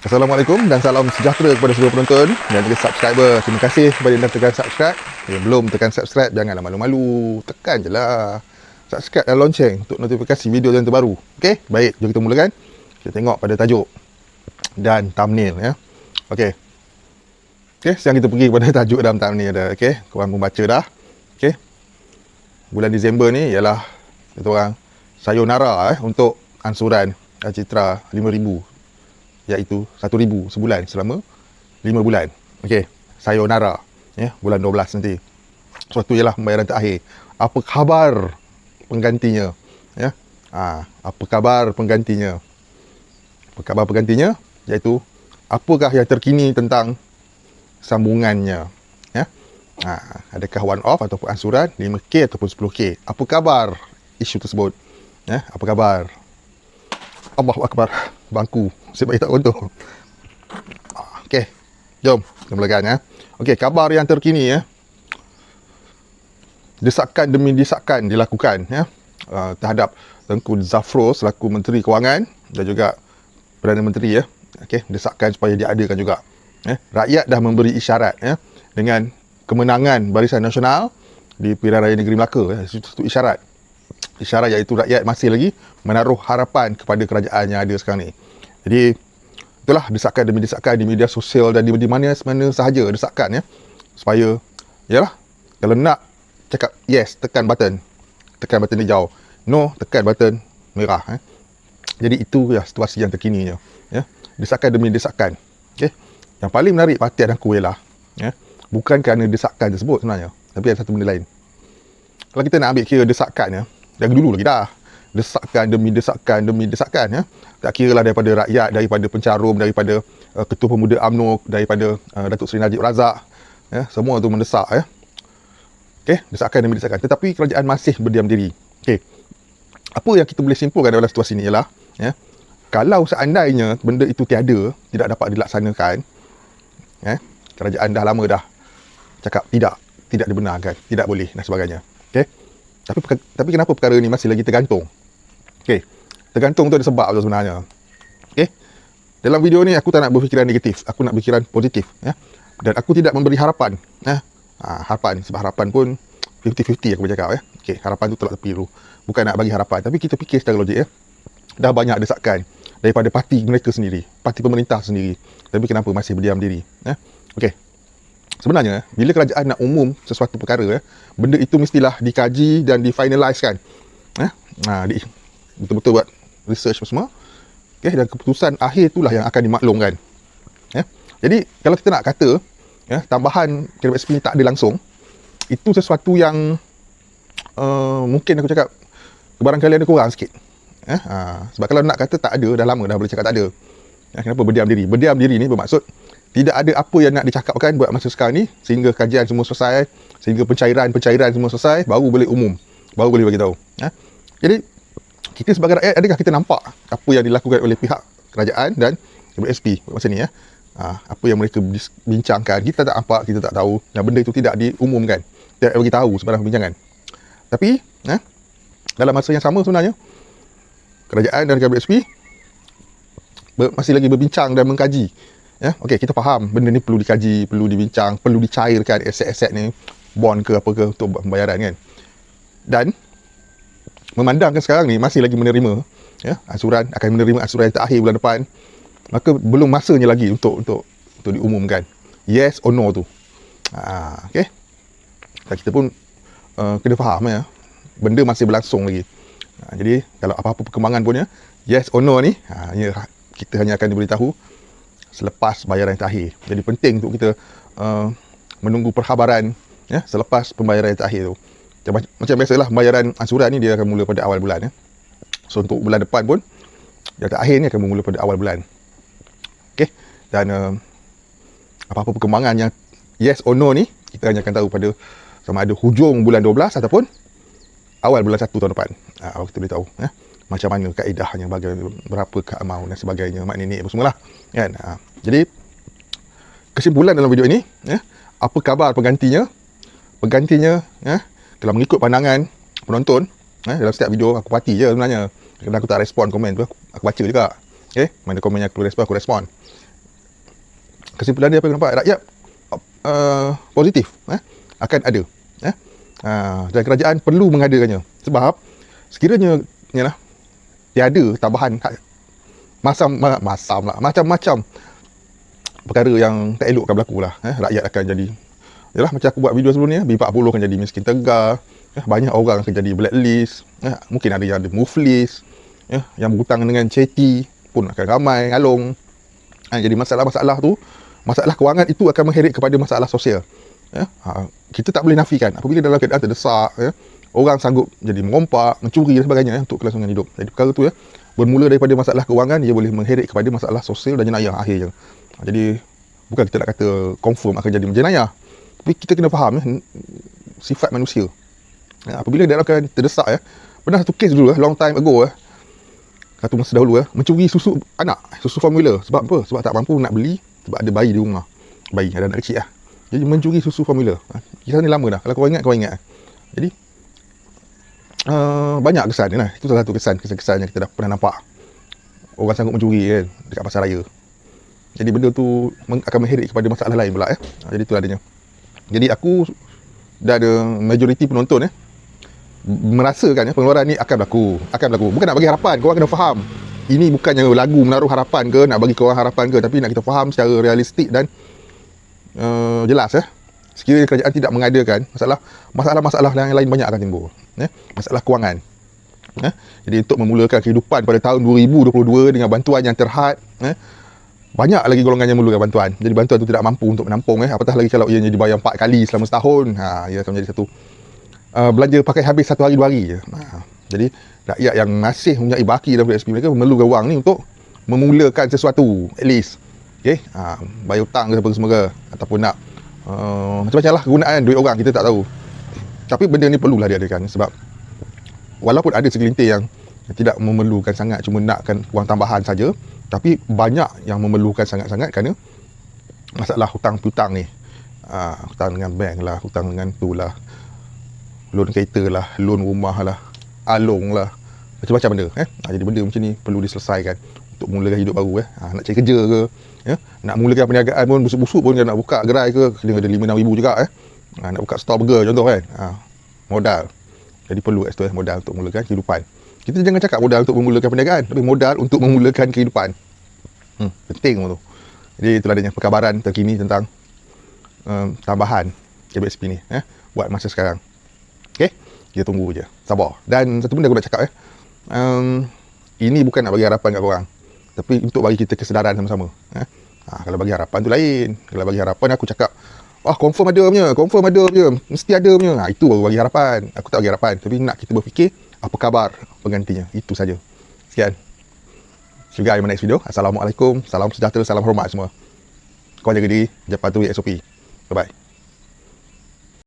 Assalamualaikum dan salam sejahtera kepada semua penonton dan juga subscriber. Terima kasih kepada yang dah tekan subscribe. Yang belum tekan subscribe, janganlah malu-malu. Tekan je lah subscribe dan lonceng untuk notifikasi video yang terbaru. Okey, baik. Jom kita mulakan. Kita tengok pada tajuk dan thumbnail ya. Okey. Okey, sekarang kita pergi kepada tajuk dalam thumbnail dah. Okey, korang pun baca dah. Okey. Bulan Disember ni ialah kita orang sayonara untuk ansuran Citra 5,000. Iaitu 1,000 sebulan selama 5 bulan. Okey, sayonara ya, bulan 12 nanti. Suatu ialah pembayaran terakhir. Apa khabar penggantinya? Ya. Apa khabar penggantinya? Apa khabar penggantinya? Iaitu apakah yang terkini tentang sambungannya? Ya. Adakah one off ataupun ansuran 5K ataupun 10K? Apa khabar isu tersebut? Ya, apa khabar? Allahu Akbar. Bangku. Saya bagi tak contoh. Okey. Jom kita mulakan ya. Okey, khabar yang terkini ya. Desakan demi desakan dilakukan ya terhadap Tengku Zafrul selaku Menteri Kewangan dan juga Perdana Menteri ya. Okey, desakan supaya diadakan juga. Rakyat dah memberi isyarat ya dengan kemenangan Barisan Nasional di Pilihan Raya Negeri Melaka ya. Itu isyarat. Isyarat iaitu rakyat masih lagi menaruh harapan kepada kerajaan yang ada sekarang ni. Jadi itulah desakan demi desakan di media sosial dan di mana-mana sahaja desakan ya. Supaya yalah, kalau nak cakap yes, tekan button hijau. No, tekan button merah Jadi itu ya situasi yang terkini ya. Desakan demi desakan. Okey. Yang paling menarik perhatian aku ialah ya, bukan kerana desakan tersebut sebenarnya, tapi ada satu benda lain. Kalau kita nak ambil kira desakan ya, dari dulu lagi dah. Desakan demi desakan ya. Tak kira lah daripada rakyat, daripada pencarum, daripada Ketua Pemuda UMNO, daripada Datuk Seri Najib Razak ya, semua tu mendesak ya. Okey, desakan demi desakan. Tetapi kerajaan masih berdiam diri. Okey. Apa yang kita boleh simpulkan dalam situasi ini ialah ya, kalau seandainya benda itu tiada, tidak dapat dilaksanakan ya, kerajaan dah lama dah cakap tidak dibenarkan, tidak boleh dan sebagainya. Okey. Tapi kenapa perkara ni masih lagi tergantung? Okey. Tergantung tu ada sebab tu sebenarnya. Okey. Dalam video ni aku tak nak berfikiran negatif, aku nak berfikiran positif ya. Dan aku tidak memberi harapan ya. Harapan, sebab harapan pun 50-50 aku bercakap ya. Okey, harapan tu tolak tepi dulu. Bukan nak bagi harapan, tapi kita fikir secara logik ya. Dah banyak desakan daripada parti mereka sendiri, parti pemerintah sendiri. Tapi kenapa masih berdiam diri ya? Okey. Sebenarnya bila kerajaan nak umum sesuatu perkara ya, benda itu mestilah dikaji dan difinalisekan ya. Betul-betul buat research semua. Okey, dan keputusan akhir itulah yang akan dimaklumkan ya. Jadi kalau kita nak kata ya, tambahan KWSP ni tak ada langsung, itu sesuatu yang mungkin aku cakap kebarangkalian dia kurang sikit ya. Sebab kalau nak kata tak ada, dah lama dah boleh cakap tak ada ya. Kenapa berdiam diri? Berdiam diri ni bermaksud tidak ada apa yang nak dicakapkan buat masa sekarang ni, sehingga kajian semua selesai, sehingga pencairan semua selesai, baru boleh umum, baru boleh bagi tahu ya. Jadi kita sebagai rakyat, adakah kita nampak apa yang dilakukan oleh pihak kerajaan dan KWSP masa ni ya? Apa yang mereka bincangkan, kita tak nampak, kita tak tahu, dan benda itu tidak diumumkan, tidak bagi tahu sebarang perbincangan. Tapi dalam masa yang sama sebenarnya kerajaan dan KWSP masih lagi berbincang dan mengkaji ya. Okey, kita faham benda ni perlu dikaji, perlu dibincang, perlu dicairkan aset-aset ni, bond ke apa ke untuk buat pembayaran kan. Dan memandangkan sekarang ni masih lagi menerima ya, ansuran, akan menerima ansuran yang terakhir bulan depan, maka belum masanya lagi untuk diumumkan yes or no tu. Okey. Dan kita pun kena faham ya, benda masih berlangsung lagi. Jadi kalau apa-apa perkembangan pun ya, yes or no ni kita hanya akan diberitahu selepas bayaran yang terakhir. Jadi penting untuk kita menunggu perkhabaran ya, selepas pembayaran yang terakhir tu. Macam biasalah, bayaran ansuran ni dia akan mula pada awal bulan ya. So untuk bulan depan pun yang terakhir ni akan bermula pada awal bulan. Okey. Dan apa-apa perkembangan yang yes or no ni, kita hanya akan tahu pada sama ada hujung bulan 12 ataupun awal bulan 1 tahun depan. Kita boleh tahu ya, macam mana kaedahnya, berapa keamau dan sebagainya, mak nenek apa semualah kan. Jadi kesimpulan dalam video ini ya, apa khabar penggantinya ya, kalau mengikut pandangan penonton dalam setiap video aku parti je sebenarnya, kerana aku tak respon komen tu, aku baca juga. Mana komen yang aku respon, aku respon kesimpulan dia apa yang nampak? Rakyat positif akan ada. Dan kerajaan perlu mengadakannya. Sebab sekiranya yalah, tiada tambahan macam-macam perkara yang tak elok akan berlaku lah. Rakyat akan jadi, yalah, macam aku buat video sebelum ni, B40 akan jadi miskin tegar, banyak orang akan jadi blacklist, mungkin ada yang ada move list, yang berhutang dengan ceti pun akan ramai ngalung. Jadi masalah-masalah tu, masalah kewangan itu akan mengheret kepada masalah sosial. Kita tak boleh nafikan apabila dalam keadaan terdesak, orang sanggup jadi merompak, mencuri dan sebagainya untuk kelangsungan hidup. Jadi perkara tu bermula daripada masalah kewangan, dia boleh mengheret kepada masalah sosial dan jenayah akhirnya. Jadi bukan kita nak kata confirm akan jadi jenayah, tapi kita kena faham sifat manusia. Apabila dalam keadaan terdesak, pernah satu kes dulu long time ago, satu masa dahulu, mencuri susu anak, susu formula. Sebab apa? Sebab tak mampu nak beli, sebab ada bayi di rumah, bayi ada anak kecil jadi mencuri susu formula. Kisah ni lama dah, kalau kau ingat. Jadi banyak kesan ni lah. Itu salah satu kesan-kesan yang kita dah pernah nampak. Orang sanggup mencuri dekat pasar raya. Jadi benda tu akan mengheret kepada masalah lain pula. Jadi tu adanya. Jadi aku dah ada majoriti penonton merasakan pengeluaran ni akan berlaku. Bukan nak bagi harapan, korang kena faham. Ini bukannya lagu menaruh harapan ke, nak bagi korang harapan ke, tapi nak kita faham secara realistik dan jelas. Sekiranya kerajaan tidak mengadakan, masalah-masalah yang lain banyak akan timbul. Masalah kewangan. Jadi untuk memulakan kehidupan pada tahun 2022 dengan bantuan yang terhad, banyak lagi golongan yang memerlukan bantuan. Jadi bantuan itu tidak mampu untuk menampung, apatah lagi kalau ianya dibayar 4 kali selama setahun. Ia akan menjadi satu belanja pakai habis 1 hari 2 hari je. Jadi rakyat yang masih mempunyai baki dalam PSP mereka memerlukan wang ni untuk memulakan sesuatu, at least. Bayar hutang ke semua, ataupun nak macam-macam lah kegunaan duit orang, kita tak tahu. Tapi benda ni perlulah diadakan, sebab walaupun ada segelintir yang tidak memerlukan sangat, cuma nakkan wang tambahan saja, tapi banyak yang memerlukan sangat-sangat kerana masalah hutang-hutang ni. Hutang dengan bank lah, hutang dengan tu lah, loan kereta lah, loan rumah lah, along lah, macam-macam benda. Jadi benda macam ni perlu diselesaikan untuk mulakan hidup baru. Nak cari kerja ke, nak mulakan perniagaan pun, busuk-busuk pun, nak buka gerai ke, dia ada 5-6 ribu juga. Nak buka store burger contoh modal. Jadi perlu modal untuk memulakan kehidupan. Kita jangan cakap modal untuk memulakan perniagaan, tapi modal untuk memulakan kehidupan. Penting tu. Jadi itulah adanya perkabaran terkini tentang tambahan KBSP ni buat masa sekarang. Okay, kita tunggu je, sabar. Dan satu benda aku nak cakap, ini bukan nak bagi harapan kat korang, tapi untuk bagi kita kesedaran sama-sama. Kalau bagi harapan tu lain. Kalau bagi harapan aku cakap, confirm ada punya, mesti ada punya. Itu baru bagi harapan. Aku tak bagi harapan, tapi nak kita berfikir apa khabar penggantinya. Itu saja. Sekian. See you guys in my next video. Assalamualaikum, salam sejahtera, salam hormat semua. Kau jaga diri, jangan patuhi SOP. Bye bye.